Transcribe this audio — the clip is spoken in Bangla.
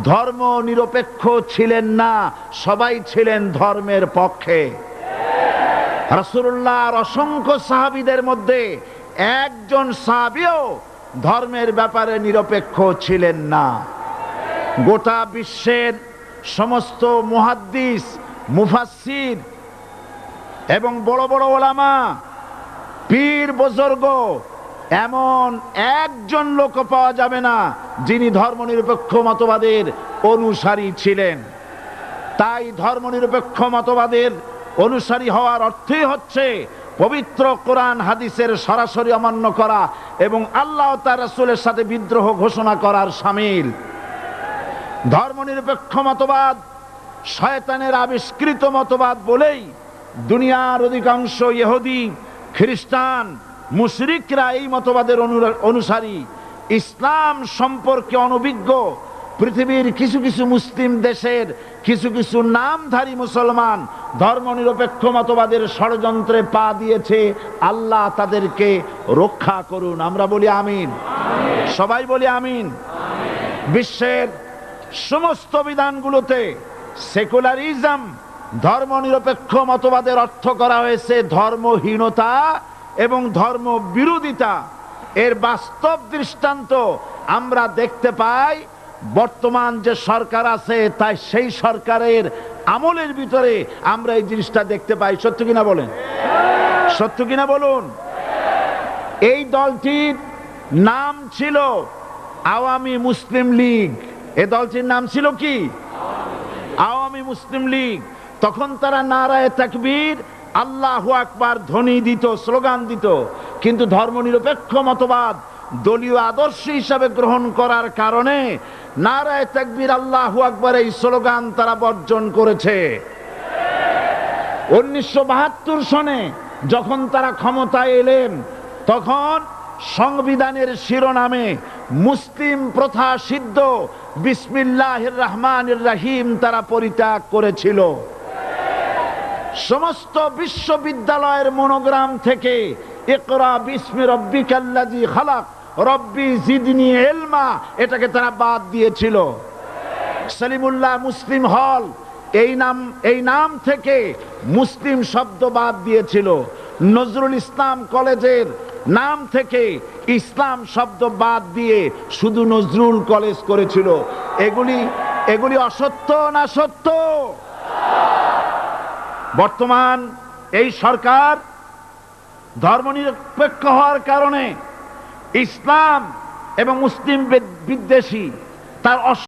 ধর্ম নিরপেক্ষ ছিলেন না, সবাই ছিলেন ধর্মের পক্ষে। রাসূলুল্লাহর অসংখ্য সাহাবীদের মধ্যে একজন সাহাবীও ধর্মের ব্যাপারে নিরপেক্ষ ছিলেন না। গোটা বিশ্বের সমস্ত মুহাদ্দিস, মুফাসসির এবং বড় বড় ওলামা, পীর বুজুর্গ, এমন একজন লোক পাওয়া যাবে না যিনি ধর্মনিরপেক্ষ মতবাদের অনুসারী ছিলেন। তাই ধর্মনিরপেক্ষ মতবাদের অনুসারী হওয়ার অর্থই হচ্ছে পবিত্র কোরআন হাদিসের সরাসরি অমান্য করা এবং আল্লাহ ও তার রাসূলের সাথে বিদ্রোহ ঘোষণা করার শামিল। ধর্মনিরপেক্ষ মতবাদ শয়তানের আবিষ্কৃত মতবাদ বলেই দুনিয়ার অধিকাংশ ইহুদি, খ্রিস্টান, মুশরিকরা এই মতবাদের অনুসারী। ইসলাম সম্পর্কে অনভিজ্ঞ পৃথিবীর কিছু কিছু মুসলিম দেশের কিছু কিছু নামধারী মুসলমান ধর্মনিরপেক্ষ মতবাদের ষড়যন্ত্রে পা দিয়েছে। আল্লাহ তাদেরকে রক্ষা করুন। আমরা বলি আমিন, সবাই বলি আমিন। বিশ্বের সমস্ত বিধানগুলোতে সেকুলারিজম, ধর্মনিরপেক্ষ মতবাদের অর্থ করা হয়েছে ধর্মহীনতা এবং ধর্ম বিরোধিতা। এর বাস্তব দৃষ্টান্ত আমরা দেখতে পাই বর্তমান যে সরকার আছে, তাই সেই সরকারের আমলের ভিতরে আমরা এই জিনিসটা দেখতে পাই। সত্য কিনা বলেন, সত্য কিনা বলুন। এই দলটির নাম ছিল আওয়ামী মুসলিম লীগ। এই দলটির নাম ছিল কি? আওয়ামী মুসলিম লীগ। তখন তারা নারায়ে তাকবীর, আল্লাহু আকবার ধ্বনি দিত, স্লোগান দিত। কিন্তু ধর্মনিরপেক্ষ মতবাদ দলীয় আদর্শ হিসাবে গ্রহণ করার কারণে নারায়ে তাকবীর, আল্লাহু আকবার এই স্লোগান তারা বর্জন করেছে। 1972 সনে যখন তারা ক্ষমতায় এলেন, তখন সংবিধানের শিরোনামে মুসলিম প্রথা সিদ্ধ বিসমিল্লাহির রহমানির রহিম তারা পরিত্যাগ করেছিল। সমস্ত বিশ্ববিদ্যালয়ের মনোগ্রাম থেকে ইকরা বিসমি রব্বিকাল্লাযী খালাক রব্বি জিদনি ইলমা এটাকে তারা বাদ দিয়েছিল। সলিমুল্লাহ মুসলিম হল এই নাম থেকে মুসলিম শব্দ বাদ দিয়েছিল। নজরুল ইসলাম কলেজের নাম থেকে ইসলাম শব্দ বাদ দিয়ে শুধু নজরুল কলেজ করেছিল। এগুলি অসত্য না সত্য? বর্তমান এই সরকার ধর্মনিরপেক্ষ হওয়ার কারণে ইসলাম এবং মুসলিম বিদ্বেষী তার